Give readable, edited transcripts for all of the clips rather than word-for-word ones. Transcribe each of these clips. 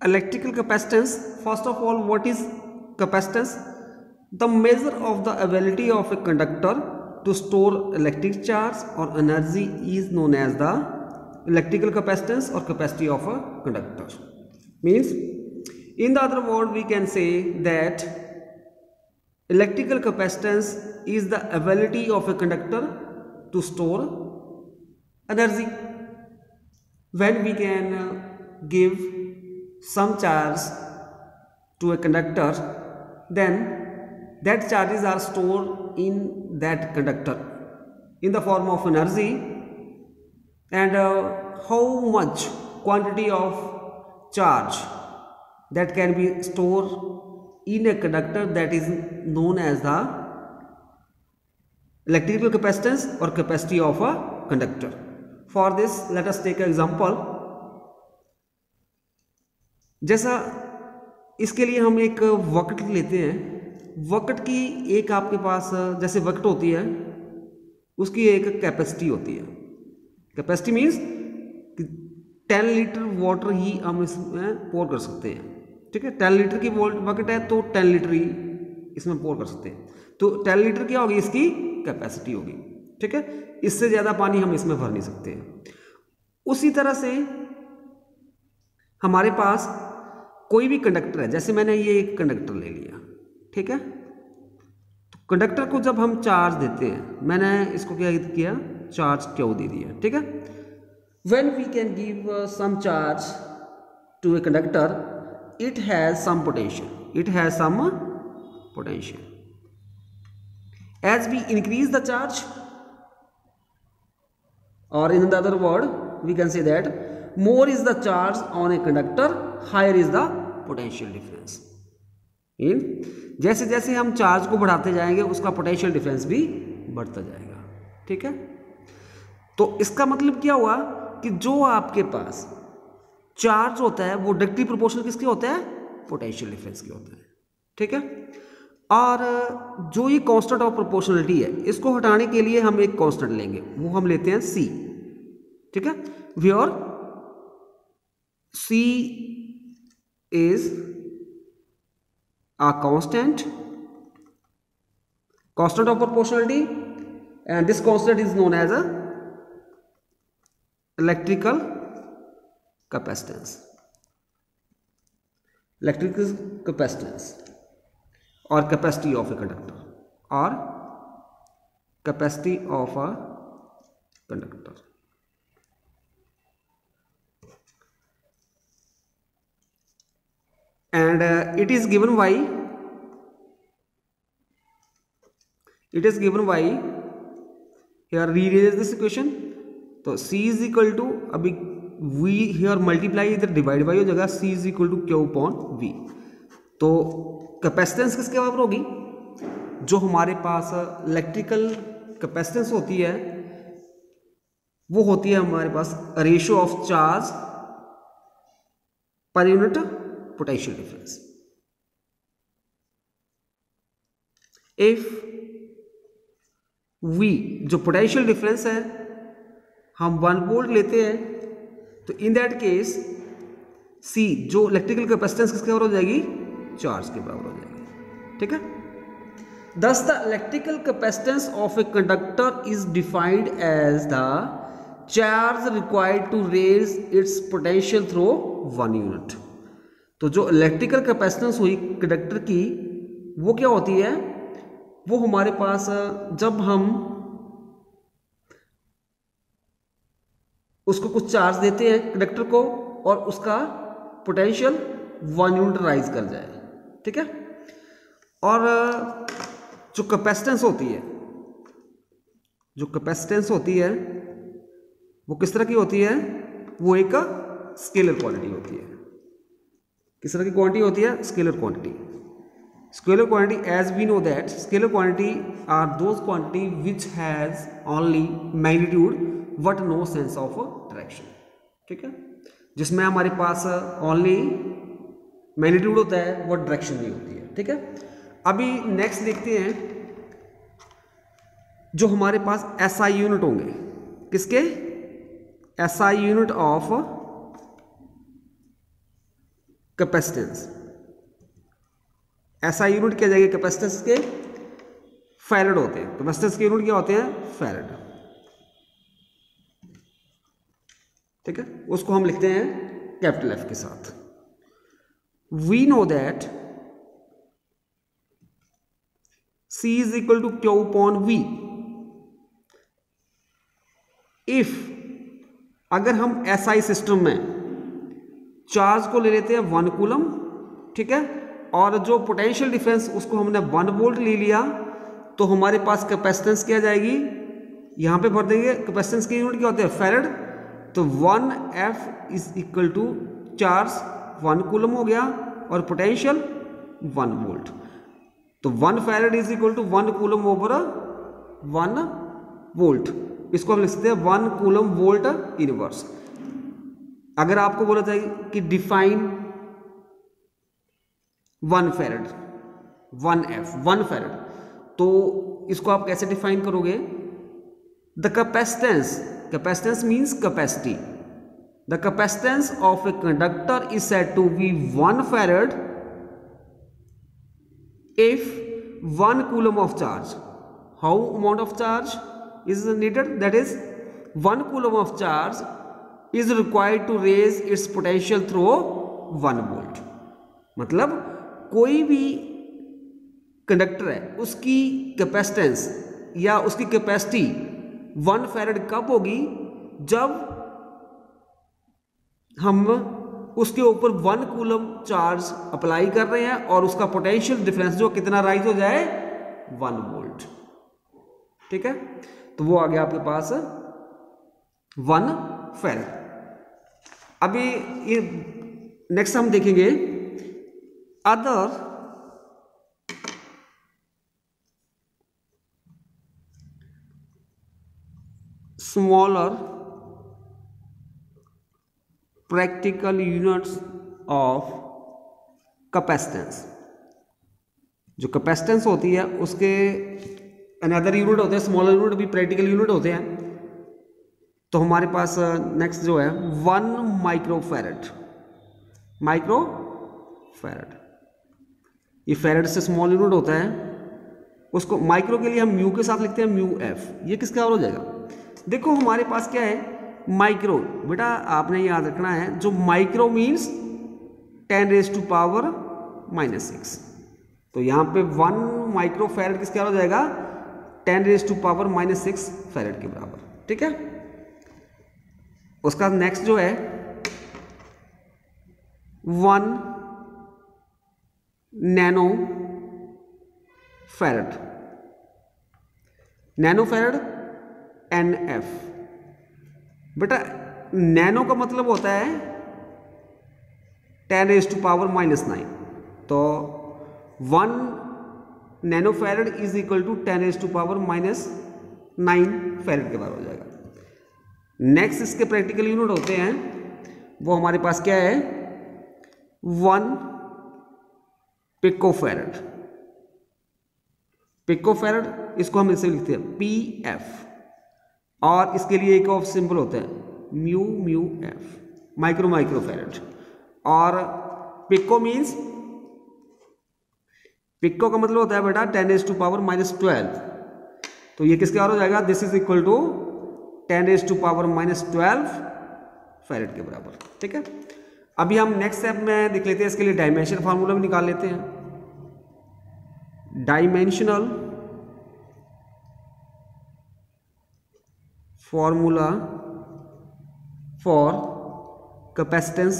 Electrical capacitance. First of all, what is capacitance? The measure of the ability of a conductor to store electric charge or energy is known as the electrical capacitance or capacity of a conductor. Means, in the other word, we can say that electrical capacitance is the ability of a conductor to store energy. When we can give some charge to a conductor, then that charges are stored in that conductor in the form of energy, and how much quantity of charge that can be stored in a conductor, that is known as the electrical capacitance or capacity of a conductor. For this, let us take an example. जैसा इसके लिए हम एक वक्त लेते हैं। वक्त की एक आपके पास जैसे वक्त होती है, उसकी एक कैपेसिटी होती है। कैपेसिटी मीन्स कि 10 लीटर वाटर ही हम इसमें पोर कर सकते हैं। ठीक है, 10 लीटर की वक्त है तो 10 लीटर ही इसमें पोर कर सकते हैं। तो 10 लीटर क्या होगी, इसकी कैपेसिटी होगी। ठीक है, इससे ज़्यादा पानी हम इसमें भर नहीं सकते हैं। उसी तरह से हमारे पास कोई भी कंडक्टर है, जैसे मैंने ये एक कंडक्टर ले लिया। ठीक है, तो कंडक्टर को जब हम चार्ज देते हैं, मैंने इसको क्या किया, चार्ज क्यों दे दिया। ठीक है, when we can give some charge to a conductor, it has some potential, it has some potential. As we increase the charge, or in the other word we can say that more is the charge on a conductor, higher is the potential difference. in जैसे जैसे हम charge को बढ़ाते जाएंगे, उसका potential difference भी बढ़ता जाएगा। ठीक है, तो इसका मतलब क्या हुआ कि जो आपके पास चार्ज होता है वो डायरेक्टली प्रोपोर्शनल किसके होता है, पोटेंशियल डिफरेंस के होता है। ठीक है, और जो ये कांस्टेंट ऑफ प्रोपोर्शनलिटी है, इसको हटाने के लिए हम एक कांस्टेंट लेंगे, वो हम लेते हैं C। ठीक है, where C is a constant of proportionality, and this constant is known as a electrical capacitance, or capacity of a conductor, or capacity of a conductor. And it is given by here rearrange this equation। तो C is equal to, अभी V here multiply इधर divide by हो जाएगा, C is equal to Q upon V। तो capacitance किसके बराबर होगी, जो हमारे पास इलेक्ट्रिकल कैपेसिटेंस होती है वो होती है हमारे पास ratio of charge per unit potential difference. If V जो पोटेंशियल डिफरेंस है हम 1 वोल्ट लेते हैं, तो इन दैट केस C जो इलेक्ट्रिकल कैपेसिटेंस किसके बराबर हो जाएगी, चार्ज के बराबर हो जाएगी। ठीक है, thus the electrical capacitance of a conductor is defined as the charge required to raise its potential through 1 unit। तो जो इलेक्ट्रिकल कैपेसिटेंस हुई कंडक्टर की, वो क्या होती है, वो हमारे पास जब हम उसको कुछ चार्ज देते हैं कंडक्टर को, और उसका पोटेंशियल 1 यूनिट राइज कर जाए। ठीक है, और जो कैपेसिटेंस होती है वो किस तरह की होती है, वो एक स्केलर क्वांटिटी होती है। किस तरह की क्वांटिटी होती है, scalar quantity. Scalar quantity, as we know that scalar quantity are those quantity which has only magnitude but no sense of direction. ठीक है, जिसमें हमारे पास ओनली मैग्नीट्यूड होता है, वो डायरेक्शन नहीं होती है। ठीक है, अभी नेक्स्ट देखते हैं जो हमारे पास SI यूनिट होंगे, किसके, SI यूनिट ऑफ कैपेसिटेंस, ऐसा यूनिट किया जाएगा कैपेसिटेंस के, फैरेड होते हैं। कैपेसिटेंस के यूनिट क्या होते हैं? फैरेड। ठीक है, उसको हम लिखते हैं कैपिटल एफ के साथ। We know that C is equal to Q upon V। इफ अगर हम SI सिस्टम में चार्ज को ले लेते हैं 1 कूलम, ठीक है, और जो पोटेंशियल डिफरेंस उसको हमने 1 वोल्ट ले लिया, तो हमारे पास कैपेसिटेंस क्या जाएगी, यहां पे भर देंगे। कैपेसिटेंस के यूनिट क्या होते हैं? फैरेड। तो 1F is equal to charge 1 coulomb हो गया और पोटेंशियल 1 वोल्ट। तो 1 farad is equal to 1 coulomb over 1 volt. इसको हम लिख सकते हैं 1 कूलम वोल्ट इनवर्स। अगर आपको बोला जाए कि डिफाइन 1 फैरेड, 1F 1 फैरेड, तो इसको आप कैसे डिफाइन करोगे? The capacitance, capacitance means capacity, the capacitance of a conductor is said to be 1 farad if 1 coulomb of charge, how amount of charge is needed, that is 1 coulomb of charge is required to raise its potential through 1 volt। मतलब कोई भी conductor है उसकी capacitance या उसकी capacity 1 farad कब होगी? जब हम उसके ऊपर 1 कूलम चार्ज अप्लाई कर रहे हैं और उसका पोटेंशियल डिफरेंस जो कितना राइज हो जाए? 1 वोल्ट। ठीक है, तो वो आ गया आपके पास 1 फैरेड। अभी ये नेक्स्ट हम देखेंगे other smaller practical units of capacitance. जो कैपेसिटेंस होती है उसके अनदर यूनिट होते हैं, स्मॉलर यूनिट भी प्रैक्टिकल यूनिट होते हैं। तो हमारे पास नेक्स्ट जो है 1 माइक्रोफैरेड, माइक्रोफैरेड, ये फैरेड से स्मॉल यूनिट होता है, उसको माइक्रो के लिए हम म्यू के साथ लिखते हैं, म्यू एफ। ये किसका और हो जाएगा? देखो हमारे पास क्या है, माइक्रो। बेटा आपने याद रखना है, जो माइक्रो मीन्स 10⁻⁻⁻⁶। तो यहां पे 1 माइक्रो फैरेड किसका हो जाएगा? 10⁻⁻⁻⁶ फैरेड के बराबर। ठीक है, उसका नेक्स्ट जो है 1 nano farad, nano farad NF। बेटा नैनो का मतलब होता है 10⁻⁻⁹। तो 1 nano farad is equal to 10⁻⁻⁹ farad के बराबर हो जाएगा। नेक्स्ट इसके प्रैक्टिकल यूनिट होते हैं, वो हमारे पास क्या है 1 पिकोफैरेड। पिकोफैरेड इसको हम इसे लिखते हैं PF, और इसके लिए एक और सिंबल होता है म्यू म्यू एफ, माइक्रोफैरेड। और पिको मीन्स, पिको का मतलब होता है बेटा 10⁻⁻12। तो ये किसके और हो जाएगा? This is equal to 10⁻⁻12 farad के बराबर। ठीक है, अभी हम नेक्स्ट स्टेप में देख लेते हैं, इसके लिए डायमेंशन फार्मूला भी निकाल लेते हैं। डायमेंशनल फॉर्मूला फॉर कैपेसिटेंस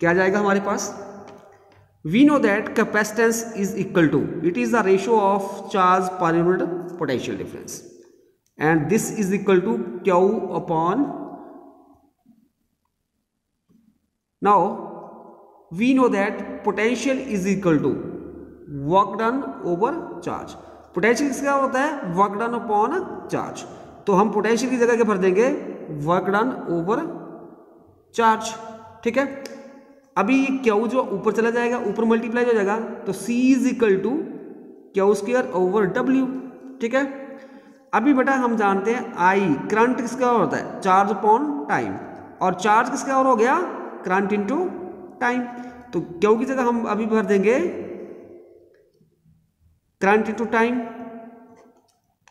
क्या जाएगा हमारे पास? We know that capacitance is equal to, it is the ratio of charge per unit potential difference, and this is equal to Q upon, now we know that potential is equal to work done over charge. Potential किसका होता है? Work done upon charge. तो हम potential की जगह क्या भर देंगे? Work done over charge. ठीक है, अभी Q जो ऊपर चला जाएगा, ऊपर मल्टीप्लाई हो जाएगा, तो C is equal to Q² over W। ठीक है, अभी बेटा हम जानते हैं I करंट किसका होता है? चार्ज अपॉन टाइम, और चार्ज किसका और हो गया? Current into time. तो क्यू की जगह हम अभी भर देंगे करंट इनटू टाइम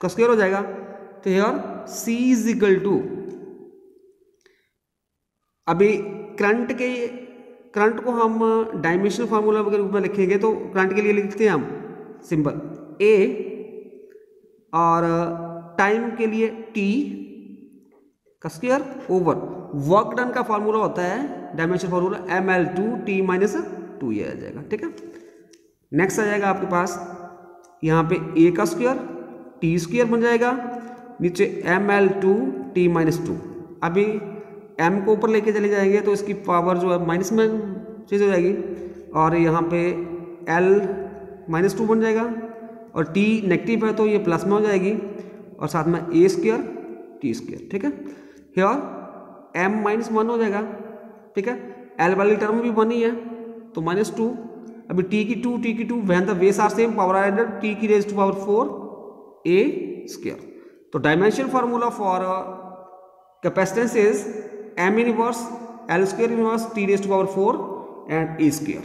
का स्क्वायर हो जाएगा। तो here C is equal to, अभी करंट को हम डायमेंशनल फार्मूला के रूप में लिखेंगे तो करंट के लिए लिखते हैं हम सिंबल A, और टाइम के लिए T का स्क्वायर ओवर वर्क डन का फार्मूला होता है डायमेंशनल फार्मूला ml2t-2, ये आ जाएगा। ठीक है, नेक्स्ट आ जाएगा आपके पास यहाँ पे A का स्क्वायर टी स्क्वायर बन जाएगा, नीचे ml2t-2। अभी m को ऊपर लेके चले जाएंगे तो इसकी पावर जो है माइनस में चेंज हो जाएगी, और यहाँ पे l-2 बन जाएगा, और t नेगेटिव है तो ये प्लस में हो जाएगी, और साथ में a स्क्वायर टी स्क्वायर। ठीक है, हियर m-1 हो जाएगा। ठीक है, l वाली टर्म भी 1 ही है तो -2, अभी t की 2 when the base are same power are added t की raise to power 4 a square. तो dimensional formula for capacitance is m inverse l square inverse t raise to power 4 and a square.